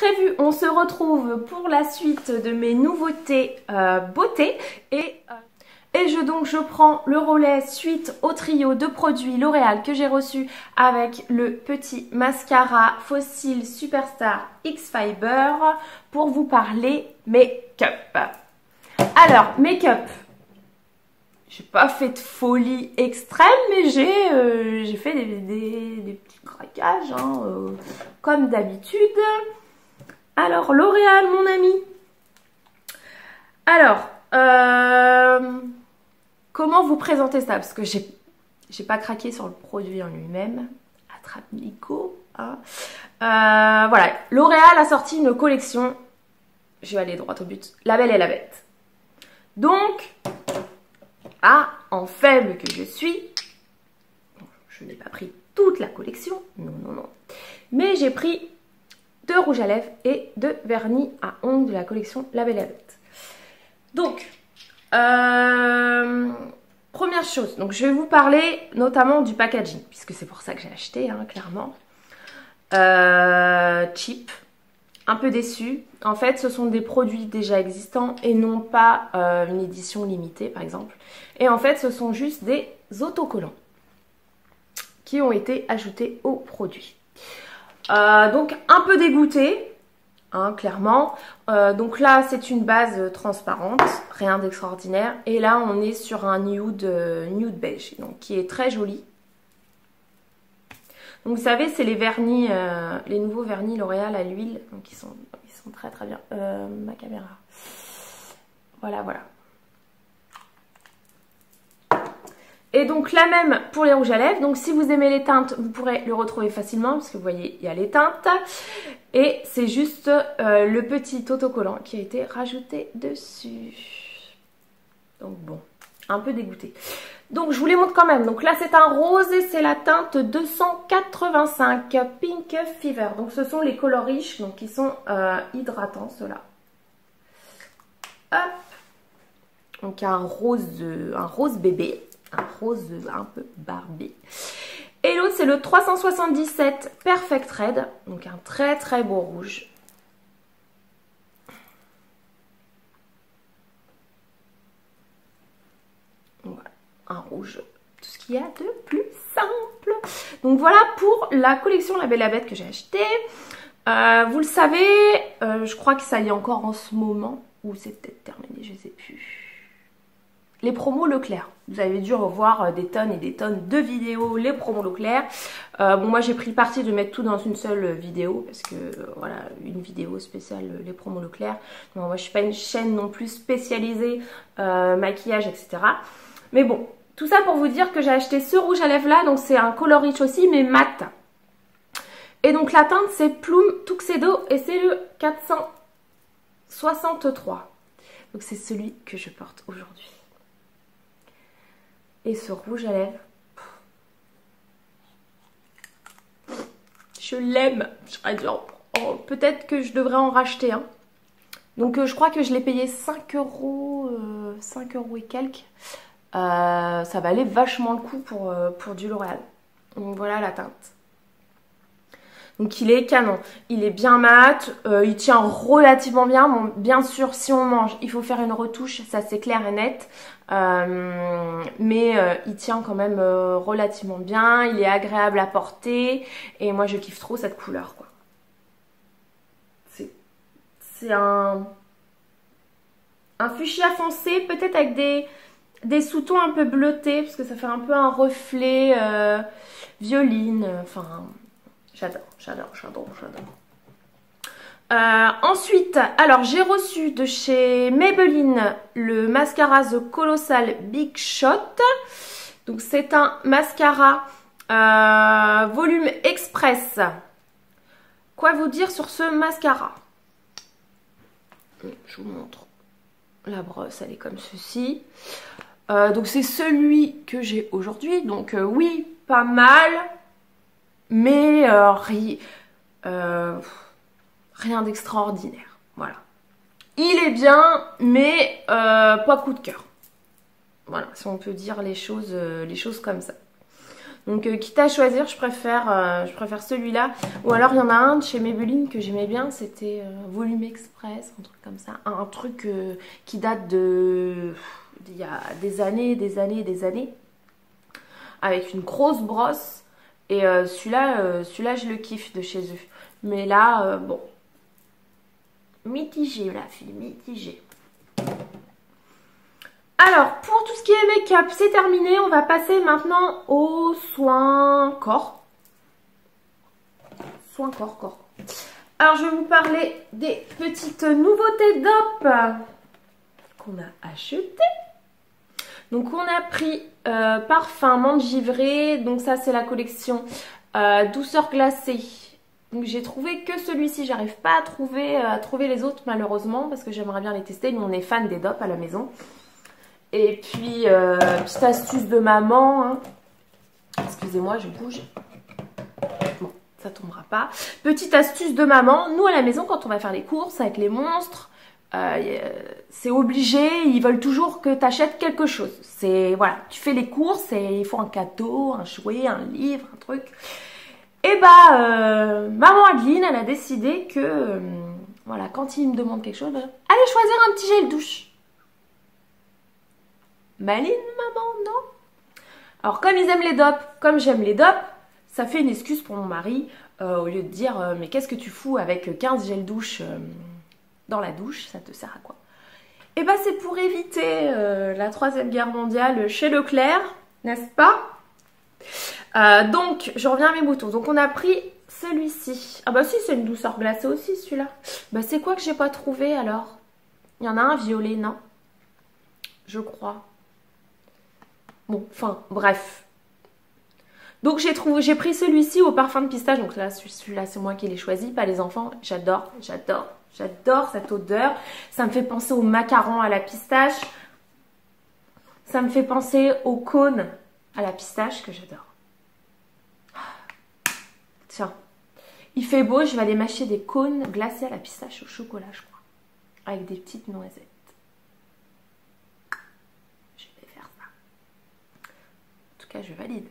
prévu, on se retrouve pour la suite de mes nouveautés beauté et je prends le relais suite au trio de produits L'Oréal que j'ai reçu avec le petit mascara Fossil Superstar X-Fiber pour vous parler make-up. Alors, make-up, j'ai pas fait de folie extrême, mais j'ai fait des petits craquages, hein, comme d'habitude. Alors, L'Oréal, mon ami. Alors, comment vous présenter ça? Parce que j'ai pas craqué sur le produit en lui-même. Attrape Nico. Hein. Voilà, L'Oréal a sorti une collection. Je vais aller droit au but. La Belle et la Bête. Donc, en faible que je suis, je n'ai pas pris toute la collection. Non, non, non. Mais j'ai pris 2 rouges à lèvres et 2 vernis à ongles de la collection La Belle et la Bête. Donc, première chose, donc je vais vous parler notamment du packaging, puisque c'est pour ça que j'ai acheté, hein, clairement. Cheap, un peu déçu. En fait, ce sont des produits déjà existants et non pas une édition limitée, par exemple. Et en fait, ce sont juste des autocollants qui ont été ajoutés au produit. Donc, un peu dégoûté, hein, clairement. Donc là, c'est une base transparente, rien d'extraordinaire. Et là, on est sur un nude beige, donc qui est très joli. Donc vous savez, c'est les vernis, les nouveaux vernis L'Oréal à l'huile, donc ils sont très très bien. Ma caméra. Voilà, voilà. Et donc la même pour les rouges à lèvres. Donc si vous aimez les teintes, vous pourrez le retrouver facilement, parce que vous voyez, il y a les teintes. Et c'est juste le petit autocollant qui a été rajouté dessus. Donc bon, un peu dégoûté. Donc je vous les montre quand même. Donc là c'est un rose et c'est la teinte 285 Pink Fever. Donc ce sont les colors riches, donc qui sont hydratants ceux-là. Hop. Donc un rose bébé, un rose un peu Barbie. Et l'autre c'est le 377 Perfect Red, donc un très très beau rouge. Voilà, un rouge, tout ce qu'il y a de plus simple. Donc voilà pour la collection La Belle et la Bête que j'ai achetée. Vous le savez, je crois que ça y est encore en ce moment, ou c'est peut-être terminé, je ne sais plus. Les promos Leclerc. Vous avez dû revoir des tonnes et des tonnes de vidéos, les promos Leclerc. Bon, moi j'ai pris le parti de mettre tout dans une seule vidéo, parce que voilà, une vidéo spéciale les promos Leclerc. Non, moi je suis pas une chaîne non plus spécialisée maquillage, etc. Mais bon, tout ça pour vous dire que j'ai acheté ce rouge à lèvres là, donc c'est un color rich aussi, mais mat. Et donc la teinte c'est Plume Tuxedo et c'est le 463. Donc c'est celui que je porte aujourd'hui. Et ce rouge à lèvres, je l'aime. Oh, peut-être que je devrais en racheter un. Donc je crois que je l'ai payé 5 euros, 5 euros et quelques. Ça valait vachement le coup pour du L'Oréal. Donc voilà la teinte. Donc il est canon, il est bien mat, il tient relativement bien. Bon, bien sûr, si on mange, il faut faire une retouche, ça c'est clair et net. Mais il tient quand même relativement bien, il est agréable à porter. Et moi je kiffe trop cette couleur, quoi. C'est un fuchsia foncé, peut-être avec des sous-tons un peu bleutés, parce que ça fait un peu un reflet violine, enfin... J'adore, j'adore, j'adore, j'adore. Ensuite, alors j'ai reçu de chez Maybelline le mascara The Colossal Big Shot. Donc c'est un mascara volume express. Quoi vous dire sur ce mascara? Je vous montre. La brosse, elle est comme ceci. Donc c'est celui que j'ai aujourd'hui. Donc oui, pas mal. Mais rien d'extraordinaire, voilà. Il est bien, mais pas coup de cœur. Voilà, si on peut dire les choses comme ça. Donc quitte à choisir, je préfère celui-là. Ou alors il y en a un de chez Maybelline que j'aimais bien, c'était Volume Express, un truc comme ça. Un truc qui date de... il y a des années, des années. Avec une grosse brosse. Et celui-là, je le kiffe de chez eux. Mais là, bon. Mitigé la fille, mitigé. Alors, pour tout ce qui est make-up, c'est terminé. On va passer maintenant aux soins corps. Soins corps. Alors, je vais vous parler des petites nouveautés d'OP qu'on a achetées. Donc, on a pris parfum menthe givrée. Donc, ça, c'est la collection douceur glacée. Donc, j'ai trouvé que celui-ci. J'arrive pas à trouver les autres, malheureusement, parce que j'aimerais bien les tester. Nous, on est fans des DOP à la maison. Et puis, petite astuce de maman. Hein. Excusez-moi, je bouge. Bon, ça tombera pas. Petite astuce de maman. Nous, à la maison, quand on va faire les courses avec les monstres, c'est obligé. Ils veulent toujours que tu achètes quelque chose. C'est, voilà, tu fais les courses et il faut un cadeau, un jouet, un livre, un truc. Et bah, maman Adeline, elle a décidé que, voilà, quand il me demande quelque chose, allez choisir un petit gel douche. Maline, maman, non? Alors, comme ils aiment les DOP, comme j'aime les DOP, ça fait une excuse pour mon mari, au lieu de dire, mais qu'est-ce que tu fous avec 15 gels douche dans la douche, ça te sert à quoi? Et bah, c'est pour éviter la 3e guerre mondiale chez Leclerc, n'est-ce pas? Donc, je reviens à mes boutons. Donc, on a pris celui-ci. Ah bah si, c'est une douceur glacée aussi, celui-là. Bah, c'est quoi que j'ai pas trouvé, alors? Il y en a un violet, non? Je crois. Bon, enfin, bref. Donc, j'ai pris celui-ci au parfum de pistache. Donc là, celui-là, c'est moi qui l'ai choisi, pas les enfants. J'adore cette odeur. Ça me fait penser au macaron à la pistache. Ça me fait penser au cône à la pistache que j'adore. Tiens, il fait beau, je vais aller mâcher des cônes glacés à la pistache au chocolat, je crois. Avec des petites noisettes. Je vais faire ça. En tout cas, je valide.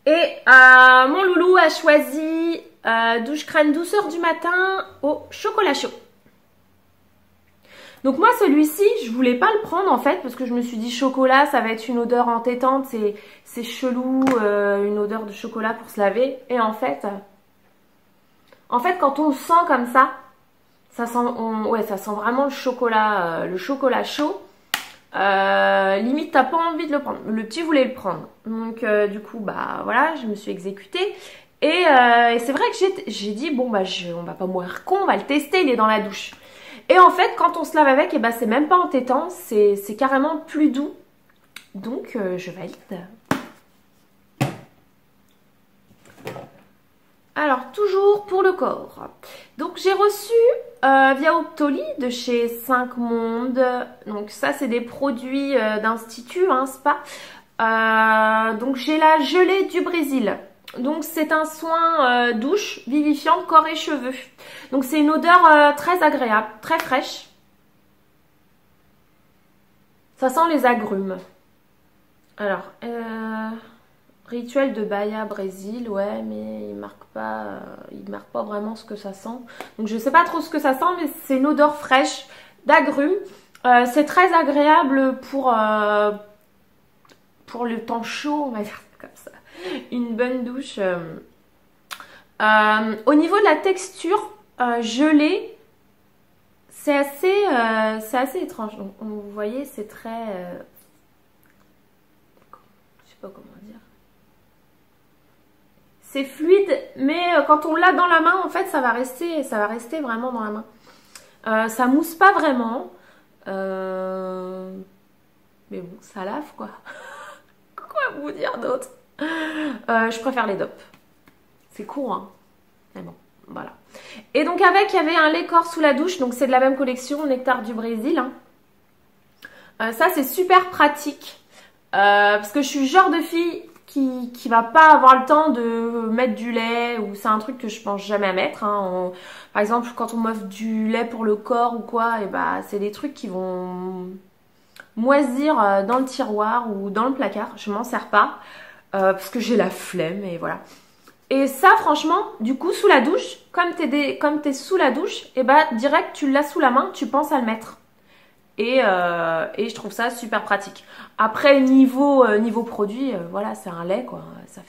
Et mon loulou a choisi douche crème douceur du matin au chocolat chaud. Donc moi celui-ci, je voulais pas le prendre en fait parce que je me suis dit chocolat, ça va être une odeur entêtante, c'est chelou, une odeur de chocolat pour se laver. Et en fait quand on le sent comme ça sent vraiment le chocolat chaud. Limite t'as pas envie de le prendre. Le petit voulait le prendre. Donc du coup bah voilà, je me suis exécutée. Et c'est vrai que j'ai dit bon bah on va pas mourir con, on va le tester, il est dans la douche. Et en fait, quand on se lave avec, et ben, c'est même pas entêtant, c'est carrément plus doux. Donc, je valide. Alors, toujours pour le corps. Donc, j'ai reçu via Optoli de chez 5 Mondes. Donc, ça, c'est des produits d'institut, hein, spa. Donc, j'ai la gelée du Brésil. Donc c'est un soin douche, vivifiant, corps et cheveux. Donc c'est une odeur très agréable, très fraîche. Ça sent les agrumes. Alors, rituel de Bahia, Brésil, ouais, mais il marque pas vraiment ce que ça sent. Donc je sais pas trop ce que ça sent, mais c'est une odeur fraîche d'agrumes. C'est très agréable pour le temps chaud, on va dire comme ça. Une bonne douche. Au niveau de la texture gelée, c'est assez étrange. Donc, vous voyez, c'est très... je sais pas comment dire. C'est fluide, mais quand on l'a dans la main, en fait, ça va rester vraiment dans la main. Ça mousse pas vraiment. Mais bon, ça lave, quoi. Quoi vous dire d'autre? Je préfère les DOP. C'est court, hein. Mais bon, voilà. Et donc avec, il y avait un lait corps sous la douche. Donc c'est de la même collection, Nectar du Brésil. Hein. Ça, c'est super pratique. Parce que je suis le genre de fille qui va pas avoir le temps de mettre du lait. Ou c'est un truc que je pense jamais à mettre. Hein. Par exemple, quand on m'offre du lait pour le corps ou quoi, et bah, c'est des trucs qui vont moisir dans le tiroir ou dans le placard. Je m'en sers pas parce que j'ai la flemme et voilà. Et ça, franchement, du coup, sous la douche, comme t'es sous la douche, et bah direct, tu l'as sous la main, tu penses à le mettre. Et je trouve ça super pratique. Après, niveau produit, voilà, c'est un lait, quoi.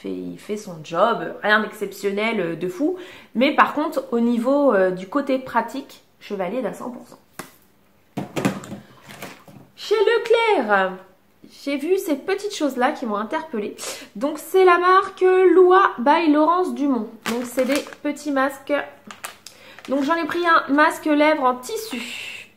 Il fait son job, rien d'exceptionnel, de fou. Mais par contre, au niveau du côté pratique, je valide à 100%. Chez Leclerc, j'ai vu ces petites choses-là qui m'ont interpellée. Donc, c'est la marque Loua by Laurence Dumont. Donc, c'est des petits masques. Donc, j'en ai pris un masque lèvres en tissu.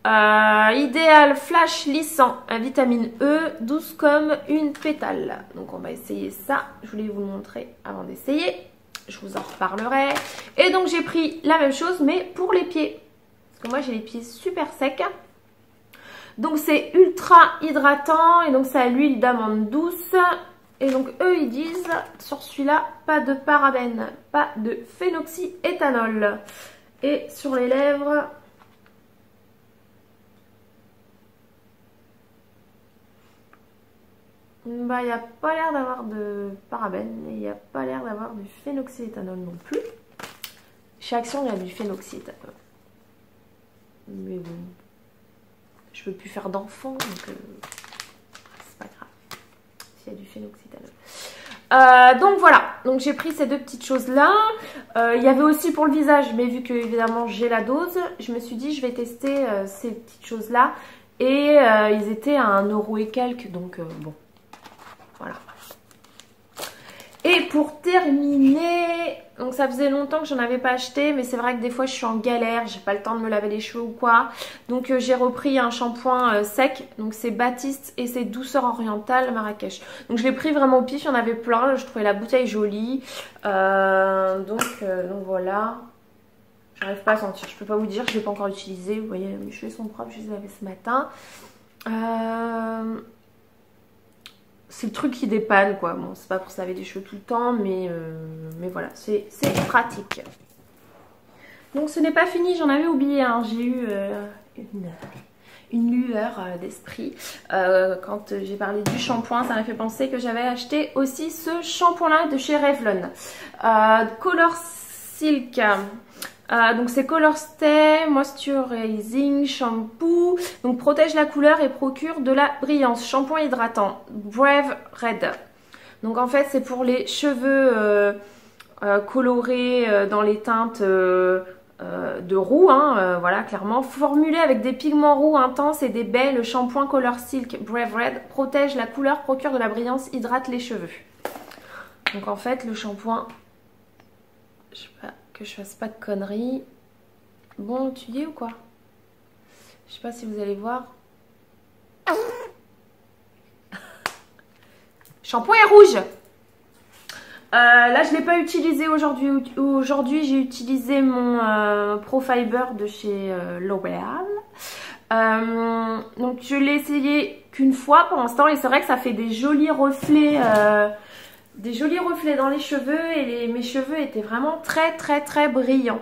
Idéal flash lissant à vitamine E, douce comme une pétale. Donc, on va essayer ça. Je voulais vous le montrer avant d'essayer. Je vous en reparlerai. Et donc, j'ai pris la même chose, mais pour les pieds. Parce que moi, j'ai les pieds super secs. Donc c'est ultra hydratant et donc ça a l'huile d'amande douce. Et donc eux ils disent sur celui-là pas de parabènes, pas de phénoxyéthanol. Et sur les lèvres, bah il n'y a pas l'air d'avoir de parabènes et il n'y a pas l'air d'avoir du phénoxyéthanol non plus. Chez Action il y a du phénoxyéthanol. Mais bon. Je veux plus faire d'enfants, donc c'est pas grave. S'il y a du phénoxyéthanol. Donc voilà, donc j'ai pris ces deux petites choses-là. Il y avait aussi pour le visage, mais vu que évidemment j'ai la dose, je me suis dit je vais tester ces petites choses-là. Et ils étaient à 1 € et quelques, donc bon, voilà. Et pour terminer, donc ça faisait longtemps que j'en avais pas acheté, mais c'est vrai que des fois je suis en galère, j'ai pas le temps de me laver les cheveux ou quoi. Donc j'ai repris un shampoing sec, donc c'est Baptiste et c'est Douceur Orientale Marrakech. Donc je l'ai pris vraiment au pif, il y en avait plein, je trouvais la bouteille jolie. Donc voilà, j'arrive pas à sentir, je peux pas vous dire, je l'ai pas encore utilisé. Vous voyez, mes cheveux sont propres, je les ai lavés ce matin. C'est le truc qui dépanne quoi. Bon, c'est pas pour se laver les cheveux tout le temps, mais voilà, c'est pratique. Donc ce n'est pas fini, j'en avais oublié. Hein. J'ai eu une lueur d'esprit. Quand j'ai parlé du shampoing, ça m'a fait penser que j'avais acheté aussi ce shampoing-là de chez Revlon. Color Silk. Donc c'est Color Stay Moisturizing Shampoo. Donc protège la couleur et procure de la brillance. Shampoing hydratant Brave Red. Donc en fait c'est pour les cheveux colorés dans les teintes de roux. Hein, voilà clairement. Formulé avec des pigments roux intenses et des baies, le shampoing Color Silk Brave Red protège la couleur, procure de la brillance, hydrate les cheveux. Donc en fait le shampoing, je sais pas, que je fasse pas de conneries. Bon, tu y es ou quoi? Je sais pas si vous allez voir. Shampoing est rouge. Là, je ne l'ai pas utilisé aujourd'hui. Aujourd'hui, j'ai utilisé mon Pro Fiber de chez L'Oréal. Donc, je l'ai essayé qu'une fois pour l'instant. Et c'est vrai que ça fait des jolis reflets. Des jolis reflets dans les cheveux et mes cheveux étaient vraiment très très très brillants.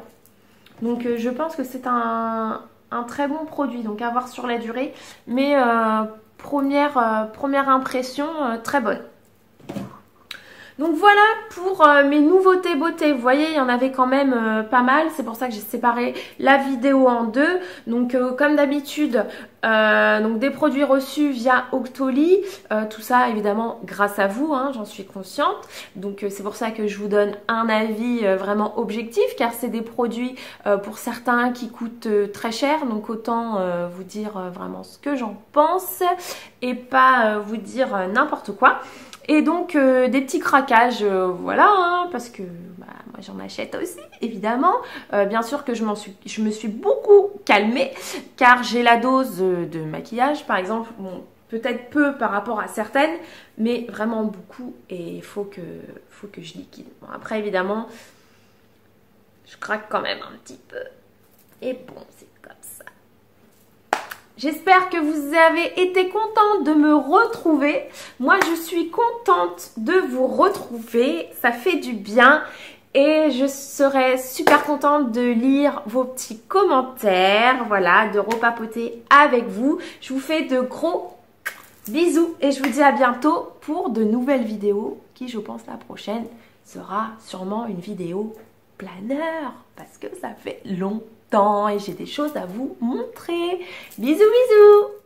Donc je pense que c'est un très bon produit, donc à voir sur la durée. Mais première impression très bonne. Donc voilà pour mes nouveautés beauté. Vous voyez, il y en avait quand même pas mal. C'est pour ça que j'ai séparé la vidéo en deux. Donc comme d'habitude, donc des produits reçus via Octoly. Tout ça évidemment grâce à vous, hein, j'en suis consciente. Donc c'est pour ça que je vous donne un avis vraiment objectif. Car c'est des produits pour certains qui coûtent très cher. Donc autant vous dire vraiment ce que j'en pense. Et pas vous dire n'importe quoi. Et donc des petits craquages, voilà, hein, parce que bah, moi j'en achète aussi, évidemment. Bien sûr que je me suis beaucoup calmée, car j'ai la dose de maquillage, par exemple, bon, peut-être peu par rapport à certaines, mais vraiment beaucoup, et il faut que je liquide. Bon, après, évidemment, je craque quand même un petit peu. Et bon, c'est comme ça. J'espère que vous avez été contente de me retrouver. Moi, je suis contente de vous retrouver. Ça fait du bien. Et je serais super contente de lire vos petits commentaires, voilà, de repapoter avec vous. Je vous fais de gros bisous et je vous dis à bientôt pour de nouvelles vidéos qui, je pense, la prochaine sera sûrement une vidéo planeur parce que ça fait longtemps et j'ai des choses à vous montrer. Bisous, bisous!